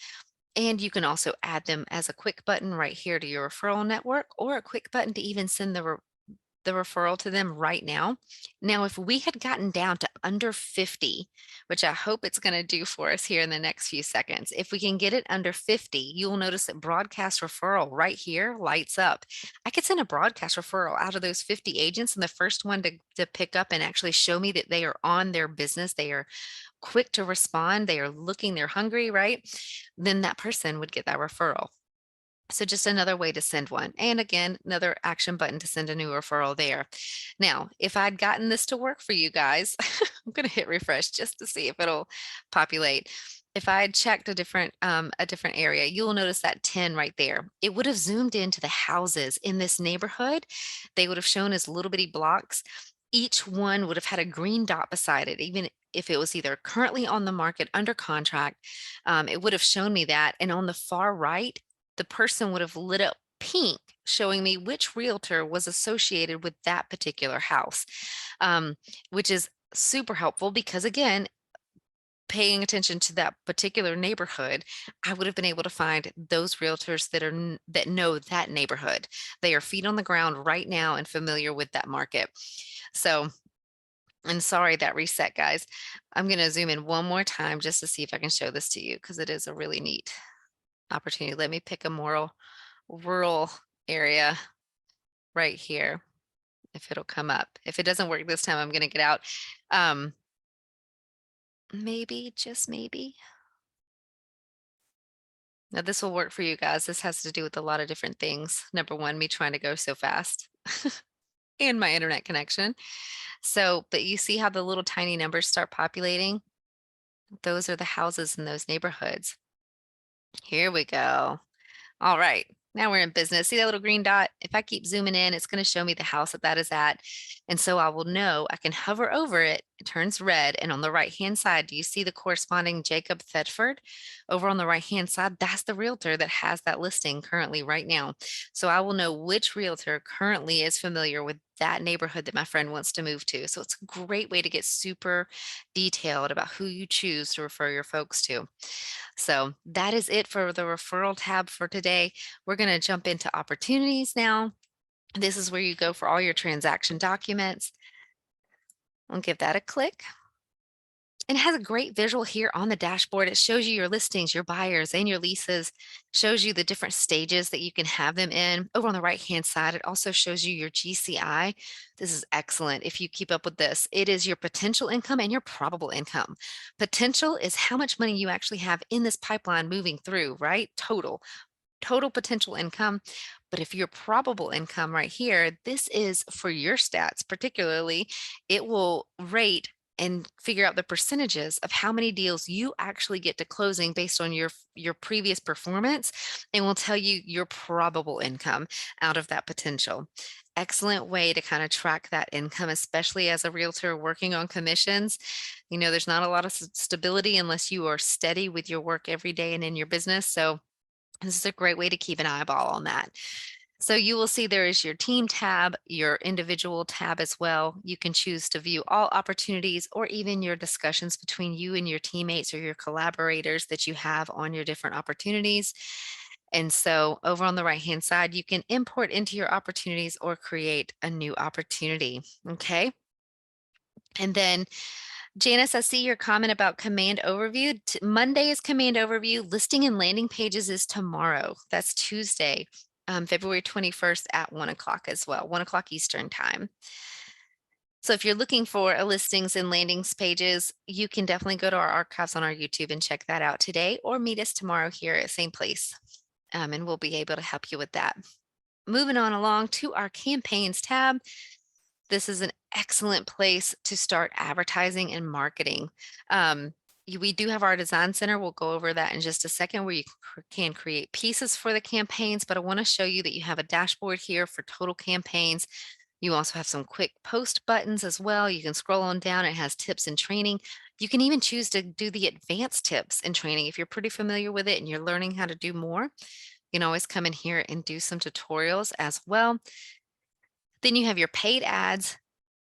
And you can also add them as a quick button right here to your referral network, or a quick button to even send the referral to them right now. Now, if we had gotten down to under 50, which I hope it's going to do for us here in the next few seconds, if we can get it under 50, you'll notice that broadcast referral right here lights up. I could send a broadcast referral out of those 50 agents, and the first one to pick up and actually show me that they are on their business, they are quick to respond, they are looking, they're hungry, right? Then that person would get that referral. So just another way to send one. And again, another action button to send a new referral there. Now, if I'd gotten this to work for you guys, I'm going to hit refresh just to see if it'll populate. If I had checked a different area, you'll notice that 10 right there. It would have zoomed into the houses in this neighborhood. They would have shown as little bitty blocks. Each one would have had a green dot beside it, even if it was either currently on the market, under contract. It would have shown me that. And on the far right, the person would have lit up pink, showing me which realtor was associated with that particular house, which is super helpful because, again, paying attention to that particular neighborhood, I would have been able to find those realtors that know that neighborhood. They are feet on the ground right now and familiar with that market. So, and sorry that reset, guys. I'm going to zoom in one more time just to see if I can show this to you, because it is a really neat opportunity. Let me pick a more rural area right here, if it'll come up. If it doesn't work this time, I'm going to get out. Maybe, just maybe. Now this will work for you guys. This has to do with a lot of different things. Number one, me trying to go so fast and my internet connection. So, but you see how the little tiny numbers start populating? Those are the houses in those neighborhoods. Here we go. All right, now we're in business. See that little green dot? If I keep zooming in, it's going to show me the house that is at. And so I will know I can hover over it it turns red. And on the right-hand side, do you see the corresponding Jacob Thetford? Over on the right-hand side, that's the realtor that has that listing currently right now. So I will know which realtor currently is familiar with that neighborhood that my friend wants to move to. So it's a great way to get super detailed about who you choose to refer your folks to. So that is it for the referral tab for today. We're going to jump into opportunities now. This is where you go for all your transaction documents. I'll give that a click. And it has a great visual here on the dashboard. It shows you your listings, your buyers, and your leases, shows you the different stages that you can have them in. Over on the right-hand side, it also shows you your GCI. This is excellent if you keep up with this. It is your potential income and your probable income. Potential is how much money you actually have in this pipeline moving through, right? Total potential income. But if your probable income right here, this is for your stats, particularly, it will rate and figure out the percentages of how many deals you actually get to closing based on your previous performance, and will tell you your probable income out of that potential. Excellent way to kind of track that income, especially as a realtor working on commissions. There's not a lot of stability unless you are steady with your work every day and in your business. So this is a great way to keep an eyeball on that. So you will see there is your team tab, your individual tab as well. You can choose to view all opportunities or even your discussions between you and your teammates or your collaborators that you have on your different opportunities. And so over on the right-hand side, you can import into your opportunities or create a new opportunity. Okay. And then Janice, I see your comment about command overview. Monday is command overview. Listing and landing pages is tomorrow. That's Tuesday, February 21st at 1 o'clock as well, 1 o'clock Eastern time. So if you're looking for a listings and landings pages, you can definitely go to our archives on our YouTube and check that out today, or meet us tomorrow here at same place. And we'll be able to help you with that. Moving on along to our campaigns tab. This is an excellent place to start advertising and marketing. We do have our design center. We'll go over that in just a second, where you can create pieces for the campaigns, but I want to show you that you have a dashboard here for total campaigns. You also have some quick post buttons as well. You can scroll on down. It has tips and training. You can even choose to do the advanced tips and training. If you're pretty familiar with it and you're learning how to do more, you can always come in here and do some tutorials as well. Then you have your paid ads,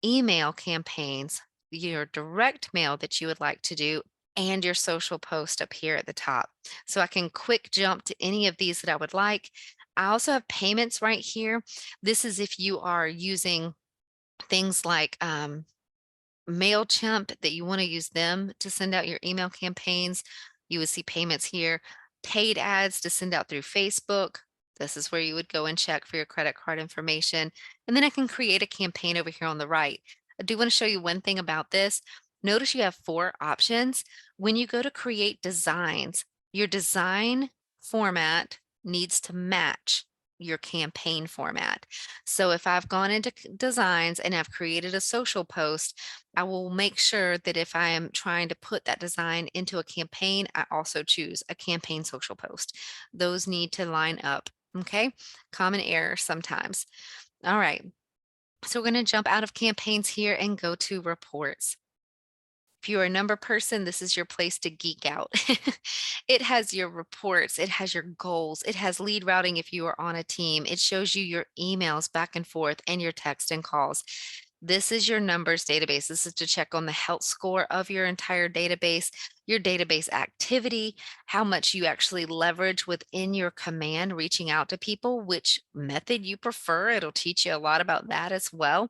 email campaigns, your direct mail that you would like to do, and your social post up here at the top. So I can quick jump to any of these that I would like. I also have payments right here. This is if you are using things like MailChimp, that you want to use them to send out your email campaigns. You would see payments here. Paid ads to send out through Facebook. This is where you would go and check for your credit card information. And then I can create a campaign over here on the right. I do want to show you one thing about this. Notice you have 4 options. When you go to create designs, your design format needs to match your campaign format. So if I've gone into designs and I've created a social post, I will make sure that if I am trying to put that design into a campaign, I also choose a campaign social post. Those need to line up. Okay. Common error sometimes. All right. So we're going to jump out of campaigns here and go to reports. If you're a number person, this is your place to geek out. It has your reports, it has your goals, it has lead routing if you are on a team, it shows you your emails back and forth and your text and calls. This is your numbers database. This is to check on the health score of your entire database, your database activity, how much you actually leverage within your command, reaching out to people, which method you prefer. It'll teach you a lot about that as well.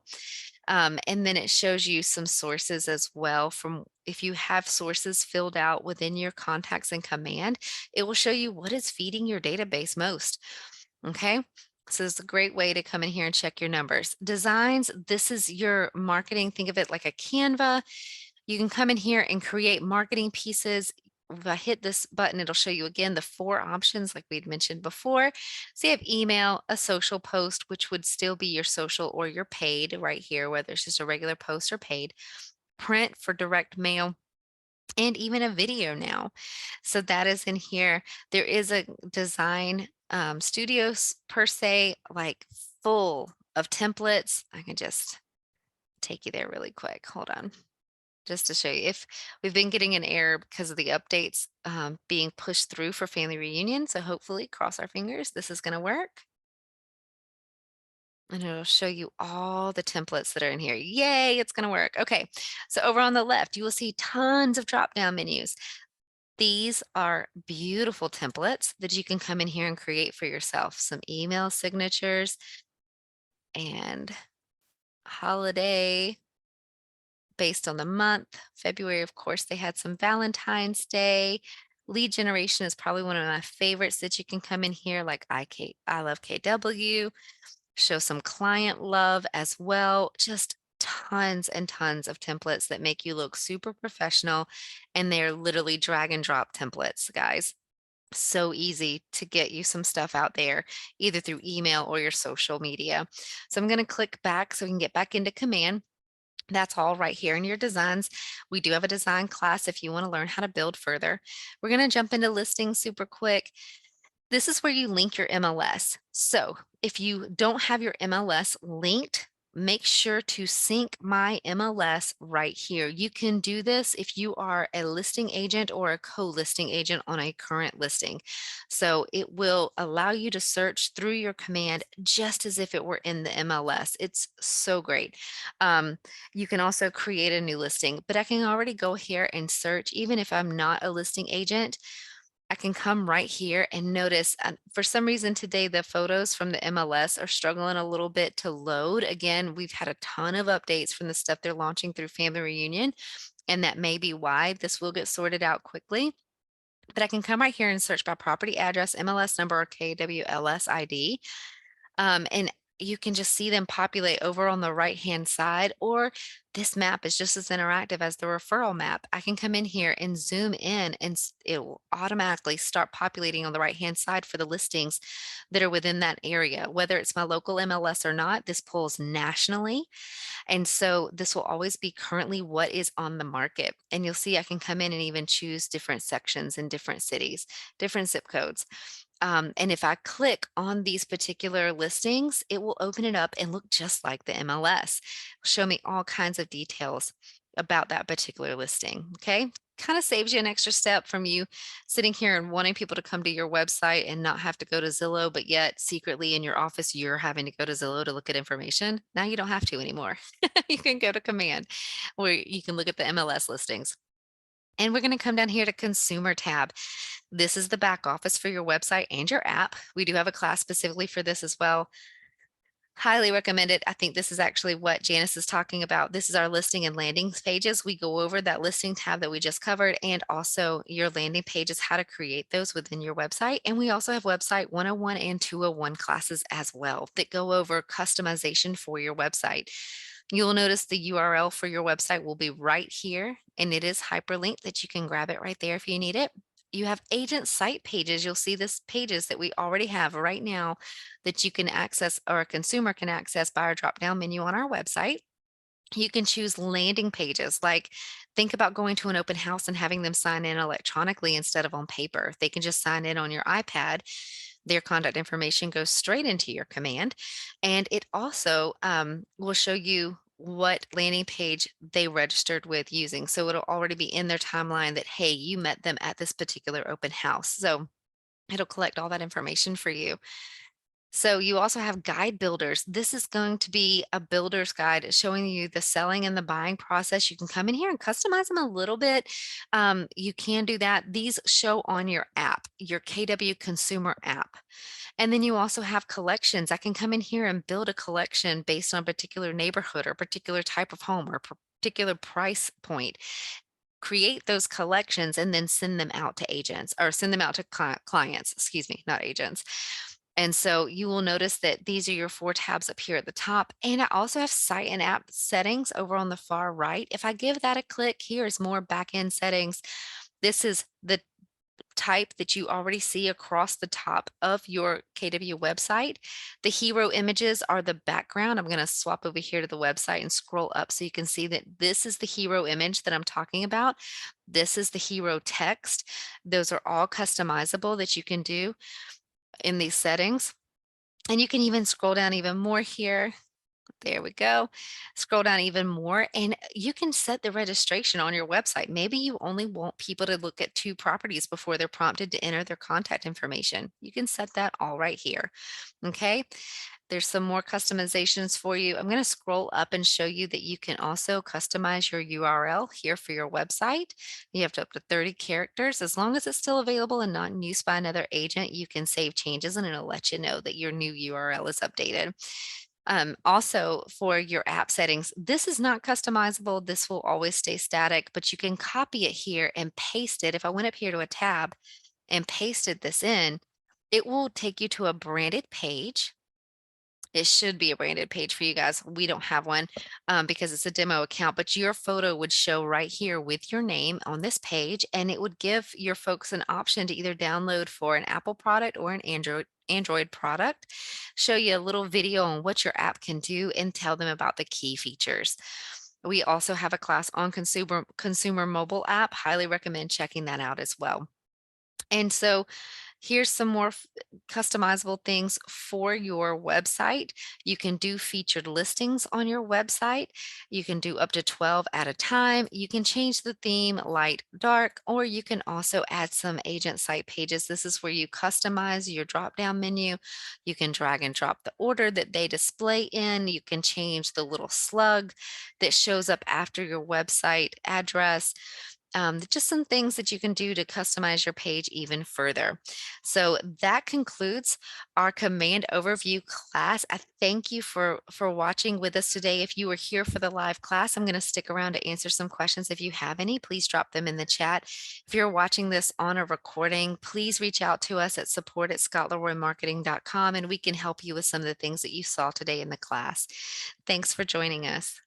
And then it shows you some sources as well. From if you have sources filled out within your contacts and command, it will show you what is feeding your database most. Okay. So it's a great way to come in here and check your numbers. Designs, this is your marketing. Think of it like a Canva. You can come in here and create marketing pieces. If I hit this button, it'll show you again the 4 options like we'd mentioned before. So you have email, a social post, which would still be your social or your paid right here, whether it's just a regular post or paid, print for direct mail, and even a video now. So that is in here. There is a design studios per se, like full of templates. I can just take you there really quick. Hold on. just to show you if we've been getting an error because of the updates being pushed through for family reunion. So hopefully, cross our fingers, this is going to work. And it'll show you all the templates that are in here. Yay, it's going to work. Okay, so over on the left, you will see tons of drop down menus. These are beautiful templates that you can come in here and create for yourself. Some email signatures and holiday based on the month. February, of course, they had some Valentine's Day. Lead generation is probably one of my favorites that you can come in here, like I love KW, show some client love as well. Just tons and tons of templates that make you look super professional. And they're literally drag and drop templates, guys. So easy to get you some stuff out there, either through email or your social media. So I'm going to click back so we can get back into Command. That's all right here in your designs. We do have a design class if you want to learn how to build further. We're going to jump into listings super quick. This is where you link your MLS. So if you don't have your MLS linked, make sure to sync my MLS right here. You can do this if you are a listing agent or a co-listing agent on a current listing. So it will allow you to search through your command just as if it were in the MLS. It's so great. You can also create a new listing, but I can already go here and search even if I'm not a listing agent. I can come right here and notice, for some reason today, the photos from the MLS are struggling a little bit to load. Again, we've had a ton of updates from the stuff they're launching through Family Reunion, and that may be why. This will get sorted out quickly. But I can come right here and search by property address, MLS number, or KWLS ID. And you can just see them populate over on the right-hand side, or this map is just as interactive as the referral map. I can come in here and zoom in and it will automatically start populating on the right-hand side for the listings that are within that area. Whether it's my local MLS or not, this pulls nationally. And so this will always be currently what is on the market. And you'll see I can come in and even choose different sections in different cities, different zip codes. And if I click on these particular listings, it will open it up and look just like the MLS. Show me all kinds of details about that particular listing. Okay. Kind of saves you an extra step from you sitting here and wanting people to come to your website and not have to go to Zillow, but yet secretly in your office, you're having to go to Zillow to look at information. Now you don't have to anymore. You can go to Command where you can look at the MLS listings. And we're going to come down here to Consumer tab. This is the back office for your website and your app. We do have a class specifically for this as well. Highly recommend it. I think this is actually what Janice is talking about. This is our listing and landing pages. We go over that listing tab that we just covered, and also your landing pages, how to create those within your website. And we also have website 101 and 201 classes as well that go over customization for your website. You'll notice the URL for your website will be right here, and it is hyperlinked that you can grab it right there if you need it. You have agent site pages. You'll see this pages that we already have right now that you can access, or a consumer can access, by our drop down menu on our website. You can choose landing pages, like think about going to an open house and having them sign in electronically instead of on paper. They can just sign in on your iPad. Their contact information goes straight into your command. And it also will show you what landing page they registered with using. So it'll already be in their timeline that, hey, you met them at this particular open house. So it'll collect all that information for you. So you also have guide builders. This is going to be a builder's guide showing you the selling and the buying process. You can come in here and customize them a little bit. You can do that. These show on your app, your KW consumer app. And then you also have collections. I can come in here and build a collection based on a particular neighborhood or particular type of home or particular price point. Create those collections and then send them out to agents, or send them out to clients, excuse me, not agents. And so you will notice that these are your 4 tabs up here at the top. And I also have site and app settings over on the far right. If I give that a click, here's more back-end settings. This is the type that you already see across the top of your KW website. The hero images are the background. I'm going to swap over here to the website and scroll up so you can see that this is the hero image that I'm talking about. This is the hero text. Those are all customizable that you can do in these settings. And you can even scroll down even more here. There we go. Scroll down even more, and you can set the registration on your website. Maybe you only want people to look at two properties before they're prompted to enter their contact information. You can set that all right here. Okay. There's some more customizations for you. I'm going to scroll up and show you that you can also customize your URL here for your website. You have up to 30 characters. As long as it's still available and not in use by another agent, you can save changes and it'll let you know that your new URL is updated. Also, for your app settings, this is not customizable. This will always stay static, but you can copy it here and paste it. If I went up here to a tab and pasted this in, it will take you to a branded page. It should be a branded page for you guys. We don't have one because it's a demo account, but your photo would show right here with your name on this page, and it would give your folks an option to either download for an Apple product or an Android product, show you a little video on what your app can do, and tell them about the key features. We also have a class on consumer mobile app. Highly recommend checking that out as well. And so here's some more customizable things for your website. You can do featured listings on your website. You can do up to 12 at a time. You can change the theme light, dark, or you can also add some agent site pages. This is where you customize your drop down menu. You can drag and drop the order that they display in. You can change the little slug that shows up after your website address. Just some things that you can do to customize your page even further. So that concludes our command overview class. I thank you for watching with us today. If you were here for the live class, I'm going to stick around to answer some questions. If you have any, please drop them in the chat. If you're watching this on a recording, please reach out to us at support@scottleroymarketing.com and we can help you with some of the things that you saw today in the class. Thanks for joining us.